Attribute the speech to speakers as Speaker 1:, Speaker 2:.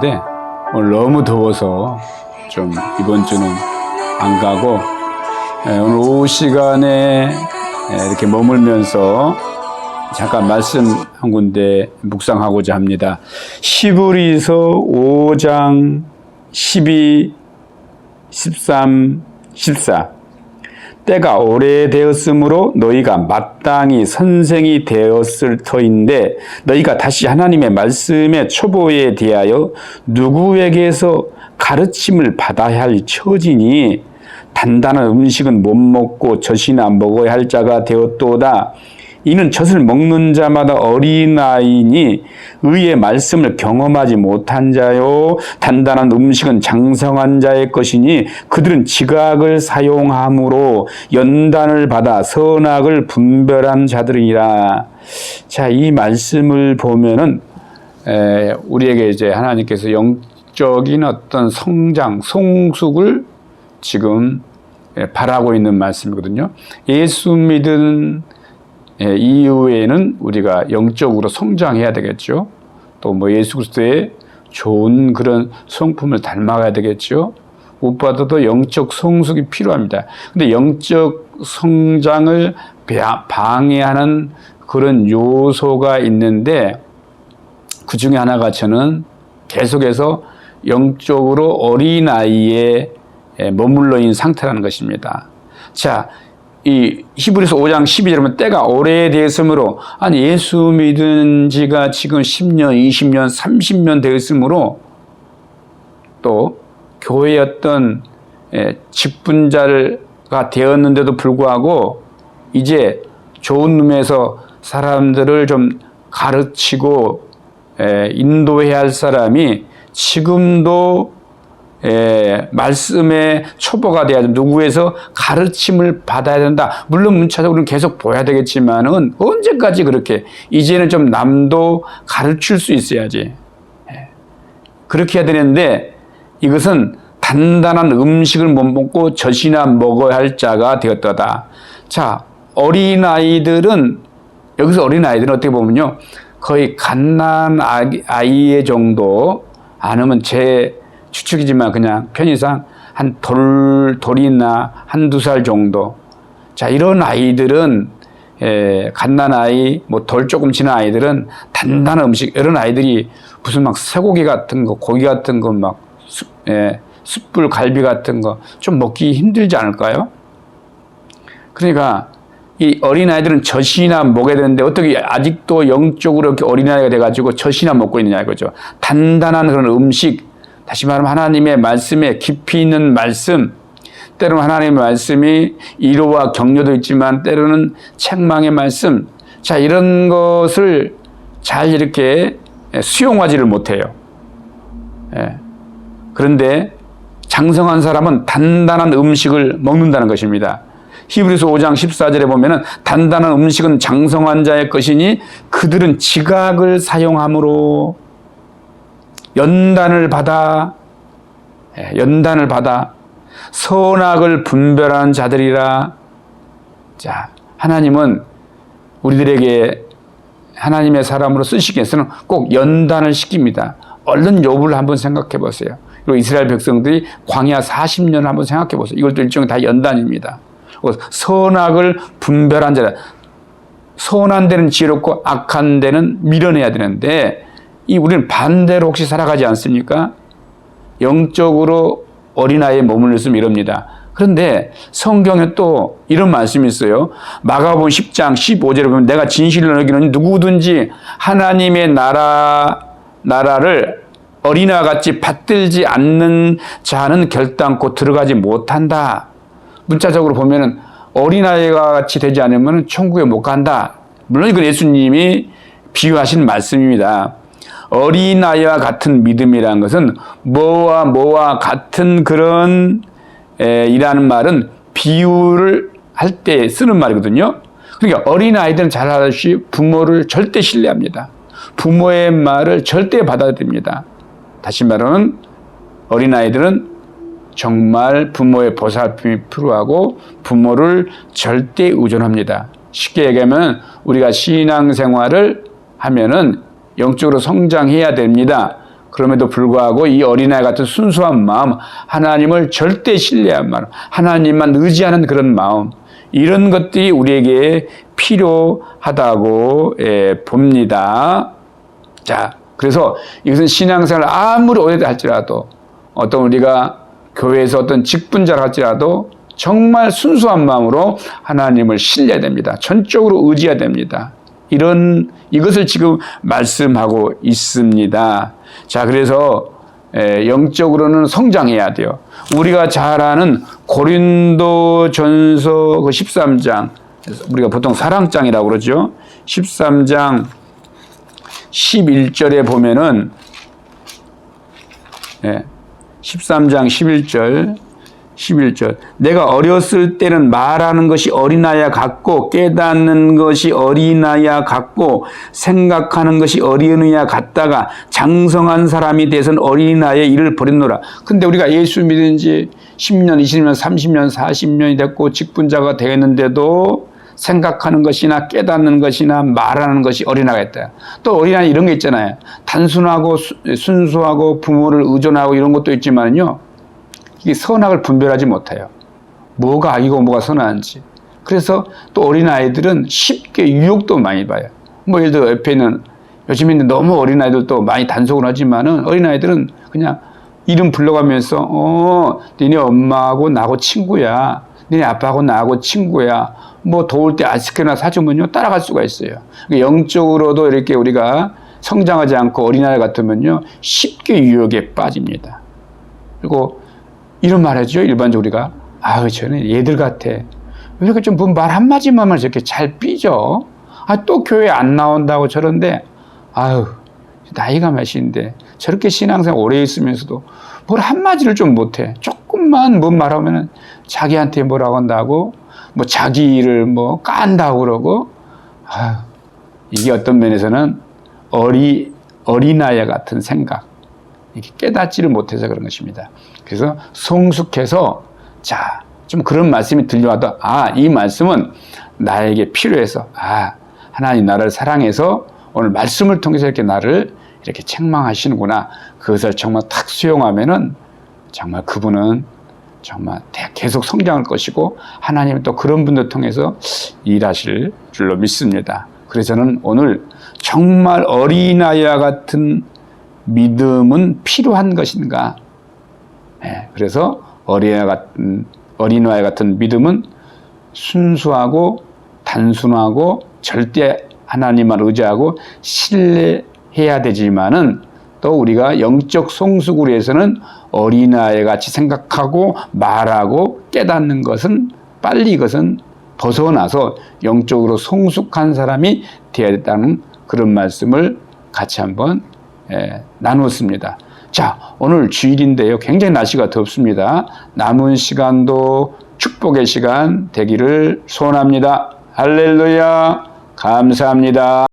Speaker 1: 가는데 오늘 너무 더워서 좀 이번 주는 안 가고 오늘 오후 시간에 이렇게 머물면서 잠깐 말씀 한 군데 묵상하고자 합니다. 히브리서 5장 12, 13, 14 때가 오래되었으므로 너희가 마땅히 선생이 되었을 터인데 너희가 다시 하나님의 말씀의 초보에 대하여 누구에게서 가르침을 받아야 할 처지니 단단한 음식은 못 먹고 젖이나 먹어야 할 자가 되었도다. 이는 젖을 먹는 자마다 어린아이니 의의 말씀을 경험하지 못한 자요 단단한 음식은 장성한 자의 것이니 그들은 지각을 사용함으로 연단을 받아 선악을 분별한 자들이라. 자, 이 말씀을 보면은 우리에게 이제 하나님께서 영적인 어떤 성장, 성숙을 지금 바라고 있는 말씀이거든요. 예수 믿은 이후에는 우리가 영적으로 성장해야 되겠죠. 또 뭐 예수 그리스도의 좋은 그런 성품을 닮아가야 되겠죠. 무엇보다도 영적 성숙이 필요합니다. 근데 영적 성장을 방해하는 그런 요소가 있는데 그 중에 하나가 저는 계속해서 영적으로 어린아이에 머물러 있는 상태라는 것입니다. 자, 이 히브리서 5장 12절에 보면 때가 오래되었으므로, 아니 예수 믿은 지가 지금 10년, 20년, 30년 되었으므로 또 교회의 어떤 직분자가 되었는데도 불구하고 이제 좋은 룸에서 사람들을 좀 가르치고 인도해야 할 사람이 지금도 말씀의 초보가 돼야 된다. 누구에서 가르침을 받아야 된다. 물론 문자적으로는 계속 보여야 되겠지만은 언제까지 그렇게 이제는 좀 남도 가르칠 수 있어야지. 그렇게 해야 되는데 이것은 단단한 음식을 못 먹고 젖이나 먹어야 할 자가 되었다. 자, 어린아이들은 여기서 어린아이들은 어떻게 보면요 거의 갓난 아이의 정도 안 하면 제 추측이지만 그냥 편의상 한 돌이나 한두 살 정도. 자, 이런 아이들은 갓난아이, 뭐 돌 조금 지난 아이들은 단단한 음식, 이런 아이들이 무슨 막 쇠고기 같은 거, 고기 같은 거 막 숯불 갈비 같은 거 좀 먹기 힘들지 않을까요? 그러니까 이 어린아이들은 젖이나 먹어야 되는데 어떻게 아직도 영적으로 이렇게 어린아이가 돼가지고 젖이나 먹고 있느냐 이거죠. 단단한 그런 음식, 다시 말하면 하나님의 말씀에 깊이 있는 말씀, 때로는 하나님의 말씀이 위로와 격려도 있지만 때로는 책망의 말씀, 자, 이런 것을 잘 이렇게 수용하지를 못해요. 그런데 장성한 사람은 단단한 음식을 먹는다는 것입니다. 히브리서 5장 14절에 보면은 단단한 음식은 장성한 자의 것이니 그들은 지각을 사용함으로 연단을 받아 선악을 분별하는 자들이라. 자, 하나님은 우리들에게 하나님의 사람으로 쓰시기 위해서는 꼭 연단을 시킵니다. 얼른 욥을 한번 생각해 보세요. 그리고 이스라엘 백성들이 광야 40년을 한번 생각해 보세요. 이것도 일종의 다 연단입니다. 선악을 분별한 자라. 선한 데는 지혜롭고 악한 데는 밀어내야 되는데 우리는 반대로 혹시 살아가지 않습니까? 영적으로 어린아이에 머물렀으면 이럽니다. 그런데 성경에 또 이런 말씀이 있어요. 마가복음 10장 15절에 보면 내가 진실을 여기노니 누구든지 하나님의 나라를 어린아이와 같이 받들지 않는 자는 결단코 들어가지 못한다. 문자적으로 보면은 어린아이와 같이 되지 않으면 천국에 못 간다. 물론 이건 예수님이 비유하신 말씀입니다. 어린아이와 같은 믿음이라는 것은 뭐와 같은 그런 이라는 말은 비유를 할 때 쓰는 말이거든요. 그러니까 어린아이들은 잘 알다시피 부모를 절대 신뢰합니다. 부모의 말을 절대 받아들입니다. 다시 말하면 어린아이들은 정말 부모의 보살핌이 필요하고 부모를 절대 의존합니다. 쉽게 얘기하면 우리가 신앙생활을 하면은 영적으로 성장해야 됩니다. 그럼에도 불구하고 이 어린아이 같은 순수한 마음, 하나님을 절대 신뢰한 마음, 하나님만 의지하는 그런 마음, 이런 것들이 우리에게 필요하다고 봅니다. 자, 그래서 이것은 신앙생활 아무리 오래다 할지라도 어떤 우리가 교회에서 어떤 직분자를 할지라도 정말 순수한 마음으로 하나님을 신뢰해야 됩니다. 전적으로 의지해야 됩니다. 이것을 지금 말씀하고 있습니다. 자, 그래서 영적으로는 성장해야 돼요. 우리가 잘 아는 고린도전서 13장, 우리가 보통 사랑장이라고 그러죠. 13장 11절에 보면은 13장 11절 내가 어렸을 때는 말하는 것이 어린아이와 같고 깨닫는 것이 어린아이와 같고 생각하는 것이 어린아이와 같다가 장성한 사람이 돼서는 어린아이의 일을 버렸노라. 근데 우리가 예수 믿은 지 10년, 20년, 30년, 40년이 됐고 직분자가 되었는데도 생각하는 것이나 깨닫는 것이나 말하는 것이 어린아이가 있다. 또 어린아이 이런 게 있잖아요. 단순하고 순수하고 부모를 의존하고 이런 것도 있지만요. 이게 선악을 분별하지 못해요. 뭐가 악이고 뭐가 선한지. 그래서 또 어린아이들은 쉽게 유혹도 많이 봐요. 뭐 예를 들어 옆에 있는 요즘에는 너무 어린아이들도 많이 단속을 하지만은 어린아이들은 그냥 이름 불러가면서 니네 엄마하고 나하고 친구야. 니네 아빠하고 나하고 친구야. 뭐 더울 때 아이스크림이나 사주면요 따라갈 수가 있어요. 영적으로도 이렇게 우리가 성장하지 않고 어린아이 같으면요 쉽게 유혹에 빠집니다. 그리고 이런 말 하죠. 일반적으로 우리가 저는 얘들 같아. 왜 이렇게 좀 말 한마디만 저렇게 잘 삐져? 또 교회 안 나온다고 저런데 나이가 몇인데 저렇게 신앙생활 오래 있으면서도 뭘 한마디를 좀 못해. 조금만 뭔 말하면은 자기한테 뭐라고 한다고 뭐 자기를 뭐 깐다고 그러고 이게 어떤 면에서는 어린아이 같은 생각 이렇게 깨닫지를 못해서 그런 것입니다. 그래서 성숙해서 좀 그런 말씀이 들려와도 이 말씀은 나에게 필요해서 하나님 나를 사랑해서 오늘 말씀을 통해서 이렇게 나를 이렇게 책망하시는구나. 그것을 정말 탁 수용하면은 정말 그분은 정말 계속 성장할 것이고 하나님은 또 그런 분들 통해서 일하실 줄로 믿습니다. 그래서 저는 오늘 정말 어린아이와 같은 믿음은 필요한 것인가? 그래서 어린아이 같은 믿음은 순수하고 단순하고 절대 하나님만 의지하고 신뢰해야 되지만은 또 우리가 영적 성숙을 위해서는 어린아이 같이 생각하고 말하고 깨닫는 것은 빨리 이것은 벗어나서 영적으로 성숙한 사람이 되어야 된다는 그런 말씀을 같이 한번 나눴습니다. 자, 오늘 주일인데요. 굉장히 날씨가 덥습니다. 남은 시간도 축복의 시간 되기를 소원합니다. 할렐루야. 감사합니다.